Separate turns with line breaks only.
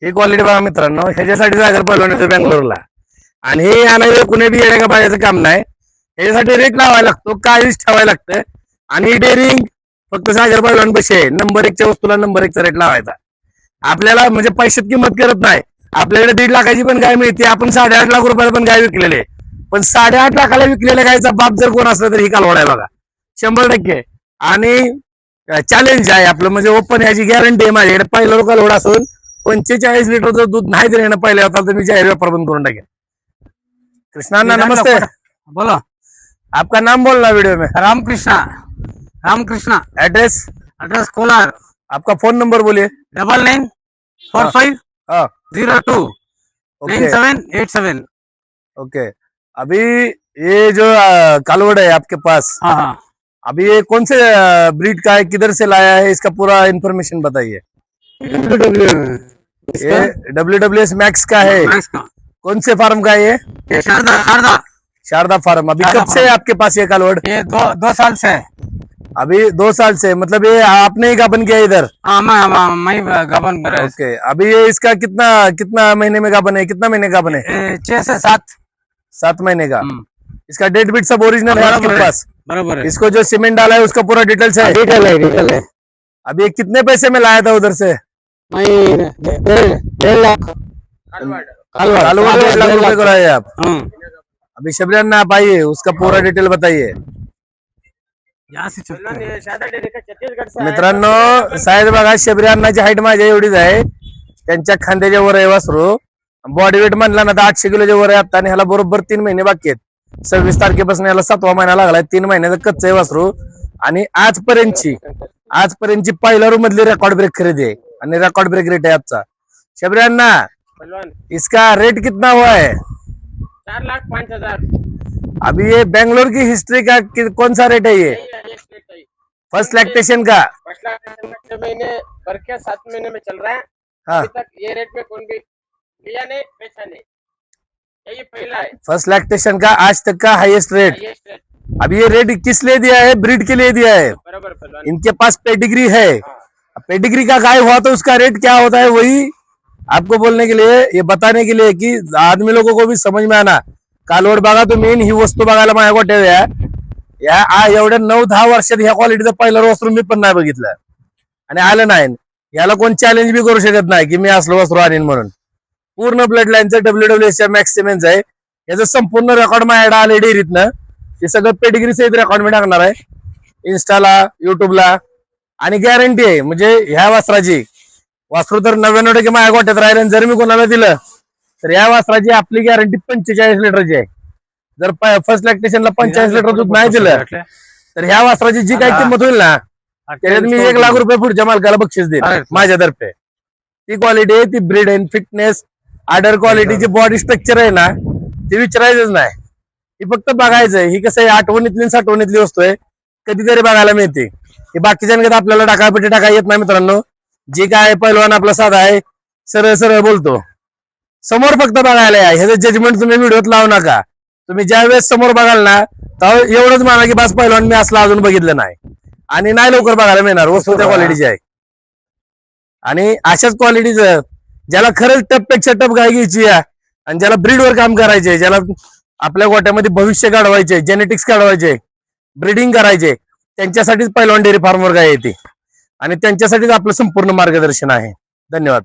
ही quality बघा मित्रांनो, ह्याच्यासाठी जायचं पहिलवान येतो बेंगलोरला. आणि हे आणायला कुणी बी येण्या का पाहिजे काम नाही. ह्याच्यासाठी रेट लावायला लागतो, काळीच ठेवायला लागतं. आणि डेअरिंग फक्त सागर पहिलवान पैसे आहे. नंबर 1च्या वस्तूला नंबर 1चा रेट लावायचा. आपल्याला म्हणजे पैशात किंमत करत नाही. आपल्याकडे 1.5 लाखाची पण गाय मिळते, आपण 8.5 लाख रुपयाला पण गाय विकलेले. पण 8.5 लाखाला विकलेल्या गायचा बाप जर कोण असला तर ही कालवड आहे बघा, 100%. आणि चॅलेंज आहे आपलं, म्हणजे ओपन याची गॅरंटी आहे माझ्याकडे. पहिलं कालवड असून 45 लिटरचं दूध नाही दिले ना पहिल्या होता तर मी जाहीर व्यापार बंद करून टाकेन. कृष्णांना नमस्ते.
बोलो।
आपका नाम बोलना वीडियो में।
रामकृष्णा। रामकृष्णा।
एड्रेस?
एड्रेस कोलार।
आपका फोन नंबर बोलिए।
994502 9787।
ओके, अभी ये जो कालवड़ है आपके पास,
हाँ हाँ,
अभी ये कौन से ब्रीड का है, किधर से लाया है, इसका पूरा इंफॉर्मेशन बताइए। ये WWS मैक्स का है। कौन से फार्म का है ये?
शारदा शारदा
शारदा फार्म। अभी कब से है आपके पास ये कालवड़?
ये दो साल से है।
अभी 2 साल से, मतलब ये आपने ही गाभन किया इधर?
हाँ, मैं गाभन कर रहा हूँ।
ओके, अभी ये इसका कितना महीने में गाभन है, कितना महीने गाभन है?
6 से 7
महीने का। इसका डेट बीट सब ओरिजिनल है आपके पास?
बराबर है।
इसको जो सीमेंट डाला है उसका पूरा डिटेल्स है?
डिटेल है।
अभी ये कितने पैसे में लाया था उधर से?
मैं 1.5 लाख।
कालवड़ 1.5 लाख रुपए को लाए आप।
हाँ।
अभी शबरियान आप आइए, उसका पूरा डिटेल बताइए। मित्रांनो साहेब बघा, शबरियानाची हाईट माझ्या एवढीच आहे, त्यांच्या खांद्याच्या वर आहे वासरू. बॉडी वेट म्हणला ना तर 800 किलोच्या वर आहे आता. आणि ह्याला बरोबर 3 महिने बाकी आहेत. 26 तारखेपासून याला 7वा महिना लागलाय. 3 महिन्याचं कच्चं आहे वासरू. आणि आजपर्यंतची पहिल्या रूम मधली रेकॉर्ड ब्रेक खरेदी आहे आणि रेकॉर्ड ब्रेक रेट आहे आजचा. शबरियाना, इसका रेट कितना हुआ है?
4,05,000।
अभी ये बेंगलोर की हिस्ट्री का कौन सा रेट है ये? फर्स्ट लैक्टेशन का?
6 महीने भर के 7 महीने में चल रहा है।
हाँ,
अभी तक ये रेट में कौन भी लिया नहीं, बेचा नहीं, ये पहला है।
फर्स्ट लैक्टेशन का आज तक का हाईएस्ट रेट।
Highest rate.
अब ये रेट किस लिए दिया है? ब्रीड के लिए दिया है।
बराबर पहलवान।
इनके पास पेडिग्री है।
हाँ।
पेडिग्री का गाय हुआ तो उसका रेट क्या होता है, वही आपको बोलने के लिए, ये बताने के लिए कि आदमी लोगों को भी समझ में आना. कालवड बघा तो मेन ही वस्तू बघायला माझ्या गोट्यात या एवढ्या 9-10 वर्षात ह्या क्वालिटीचं पहिलं वस्त्र मी पण नाही बघितलं आणि आलं नाही. याला कोण चॅलेंज बी करू शकत नाही की मी असलं वस्त्र आणीन म्हणून. पूर्ण ब्लड लाईनचं WWSच्या मॅक्स सिमेंटचं आहे. याचं संपूर्ण रेकॉर्ड माझ्याकडे आले डेअरीतनं. ते सगळं पेडिग्री सहित रेकॉर्ड मी टाकणार आहे इन्स्टाला, युट्यूबला. आणि गॅरंटी आहे म्हणजे ह्या वस्त्राची, वासरू तर 99% माझ्या गोट्यात राहिलं. जर मी कोणाला दिलं तर या वासराची आपली गॅरंटी 45 लिटरची आहे. जर फर्स्ट लॅक्टेशनला 45 लिटर दूध नाही दिलं तर ह्या वासराची जी काही किंमत होईल ना त्याच्यात मी 1 लाख रुपये पुढच्या मालकाला बक्षीस देईन माझ्यातर्फे. ती क्वालिटी आहे, ती ब्रीड आहे, फिटनेस, आर्डर क्वालिटीची बॉडी स्ट्रक्चर आहे ना, ते विचारायचंच नाही. ही फक्त बघायचंय. ही कसं आहे, आठवणीतली साठवणीतली वस्तू आहे, कधीतरी बघायला मिळते. ही बाकीच्या आपल्याला टाकापेटी टाका येत नाही मित्रांनो. जे काय पहिलवान आपला साधा आहे, सरळ सरळ बोलतो. समोर फक्त बघायला या. ह्याचं जजमेंट तुम्ही व्हिडिओत लावू नका. तुम्ही ज्या वेळेस समोर बघाल ना तर एवढंच माना की बस पहिलवान मी असला अजून बघितलं नाही आणि नाही लवकर बघायला मिळणार. वस्तू त्या क्वालिटीची आहे आणि अशाच क्वालिटीचं ज्याला खरंच टपपेक्षा टप गाय घ्यायची आहे आणि ज्याला ब्रीडवर काम करायचे, ज्याला आपल्या गोट्यामध्ये भविष्य काढवायचे, जेनेटिक्स काढवायचे, ब्रीडिंग करायचे, त्यांच्यासाठीच पहिलवान डेअरी फार्मवर गाय येते आणि त्यांच्यासाठीच आपलं संपूर्ण मार्गदर्शन आहे. धन्यवाद.